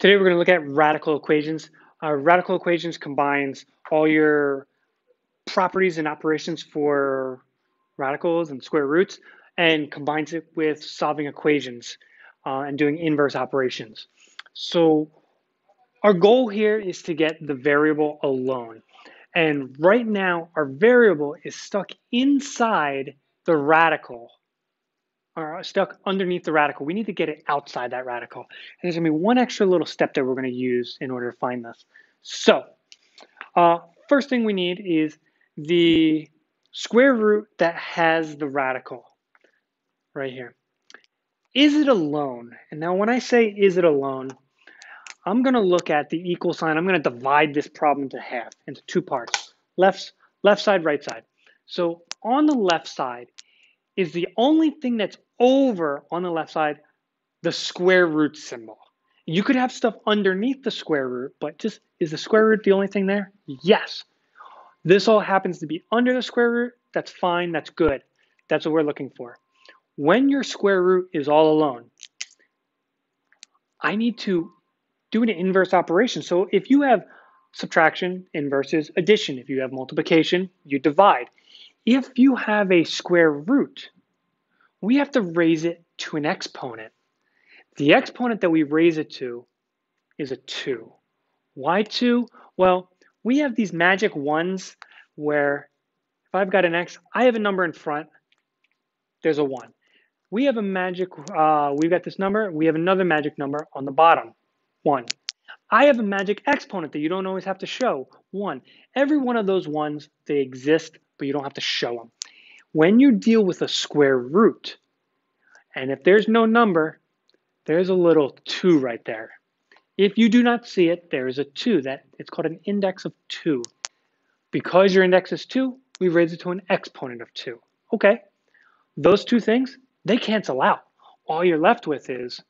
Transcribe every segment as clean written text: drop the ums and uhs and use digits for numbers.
Today we're going to look at radical equations. Radical equations combines all your properties and operations for radicals and square roots and combines it with solving equations and doing inverse operations. So our goal here is to get the variable alone. And right now our variable is stuck inside the radical or stuck underneath the radical. We need to get it outside that radical. And there's going to be one extra little step that we're going to use in order to find this. So first thing we need is the square root that has the radical right here. Is it alone? And now when I say is it alone, I'm going to look at the equal sign. I'm going to divide this problem into half, into two parts, left side, right side. So on the left side is the only thing that's over on the left side, the square root symbol. You could have stuff underneath the square root, but just is the square root the only thing there? Yes. This all happens to be under the square root. That's fine. That's good. That's what we're looking for. When your square root is all alone, I need to do an inverse operation. So if you have subtraction, inverse is addition. If you have multiplication, you divide. If you have a square root, we have to raise it to an exponent. The exponent that we raise it to is a 2. Why 2? Well, we have these magic ones where if I've got an x, I have a number in front, there's a 1. We have a magic, we've got this number, we have another magic number on the bottom, 1. I have a magic exponent that you don't always have to show, 1. Every one of those ones, they exist, but you don't have to show them. When you deal with a square root, and if there's no number, there's a little 2 right there. If you do not see it, there is a 2. It's called an index of 2. Because your index is 2, we raise it to an exponent of 2. Okay, those two things, they cancel out. All you're left with is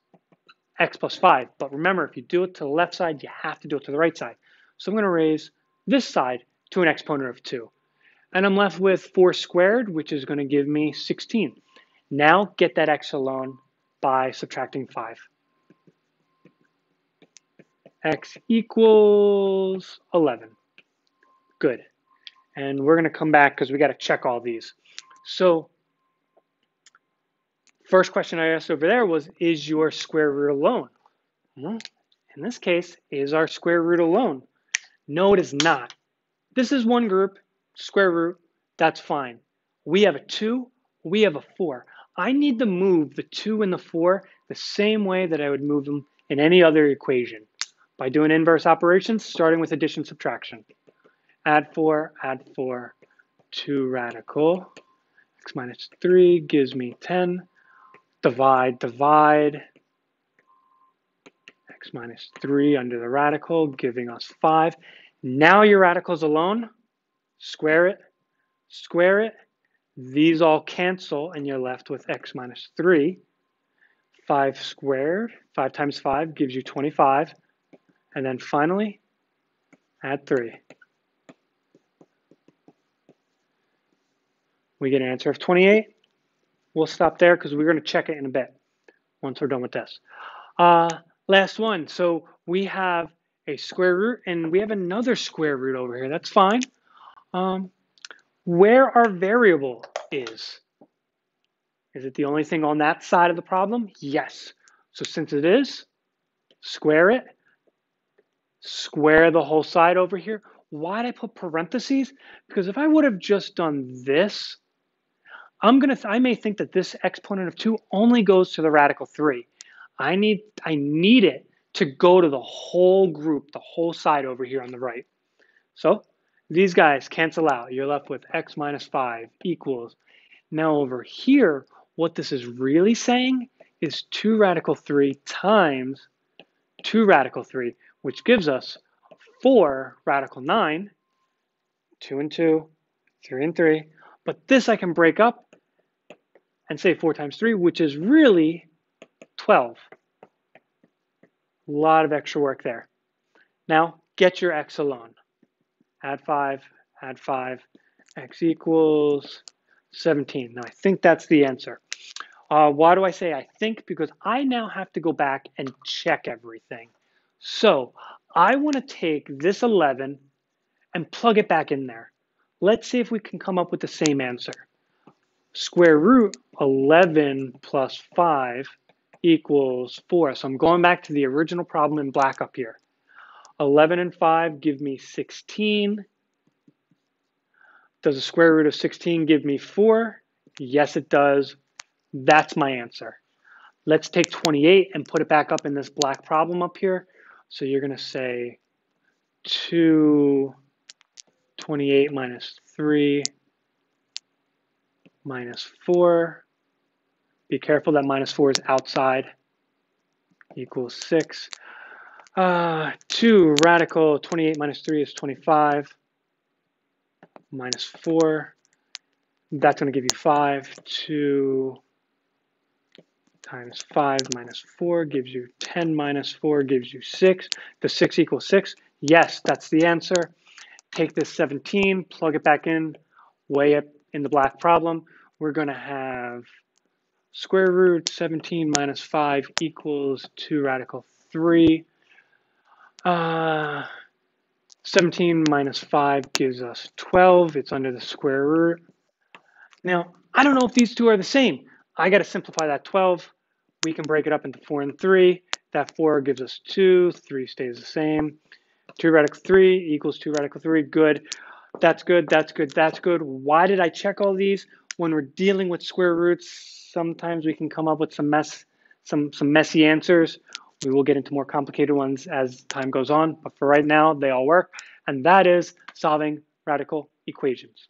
x plus 5. But remember, if you do it to the left side, you have to do it to the right side. So I'm going to raise this side to an exponent of 2. And I'm left with 4 squared, which is going to give me 16. Now get that x alone by subtracting 5. X equals 11. Good. And we're going to come back because we got to check all these. So first question I asked over there was, is your square root alone? Well, in this case, is our square root alone? No, it is not. This is one group, square root, that's fine. We have a 2, we have a 4. I need to move the 2 and the 4 the same way that I would move them in any other equation, by doing inverse operations, starting with addition, subtraction. Add 4, 2 radical. X minus 3 gives me 10. Divide. X minus 3 under the radical, giving us 5. Now your radicals alone, square it. These all cancel, and you're left with x minus 3. 5 squared, 5 times 5 gives you 25. And then finally, add 3. We get an answer of 28. We'll stop there because we're going to check it in a bit once we're done with this. Last one. So we have a square root, and we have another square root over here. That's fine. Where our variable is it the only thing on that side of the problem? Yes. So since it is, square it. Square the whole side over here. Why did I put parentheses? Because if I would have just done this, I may think that this exponent of 2 only goes to the radical 3. I need it to go to the whole group, the whole side over here on the right. So these guys cancel out. You're left with x minus 5 equals. Now over here, what this is really saying is 2 radical 3 times 2 radical 3, which gives us 4 radical 9, 2 and 2, 3 and 3. But this I can break up and say 4 times 3, which is really 12. A lot of extra work there. Now get your x alone. Add 5, x equals 17. Now I think that's the answer. Why do I say I think? Because I now have to go back and check everything. So I want to take this 11 and plug it back in there. Let's see if we can come up with the same answer. Square root 11 plus 5 equals 4. So I'm going back to the original problem in black up here. 11 and 5 give me 16. Does the square root of 16 give me 4? Yes, it does. That's my answer. Let's take 28 and put it back up in this black problem up here. So you're going to say 2, 28 minus 3 minus 4. Be careful that minus 4 is outside. Equals 6. 2 radical 28 minus 3 is 25. Minus 4. That's going to give you 5. 2 times 5 minus 4 gives you 10 minus 4 gives you 6. Does 6 equal 6? Yes, that's the answer. Take this 17, plug it back in, way up in the black problem. We're going to have square root 17 minus 5 equals 2 radical 3. 17 minus 5 gives us 12. It's under the square root. Now, I don't know if these two are the same. I got to simplify that 12. We can break it up into 4 and 3. That 4 gives us 2. 3 stays the same. 2 radical 3 equals 2 radical 3. Good. That's good. That's good. That's good. Why did I check all these? When we're dealing with square roots, sometimes we can come up with some messy answers. We will get into more complicated ones as time goes on. But for right now, they all work. And that is solving radical equations.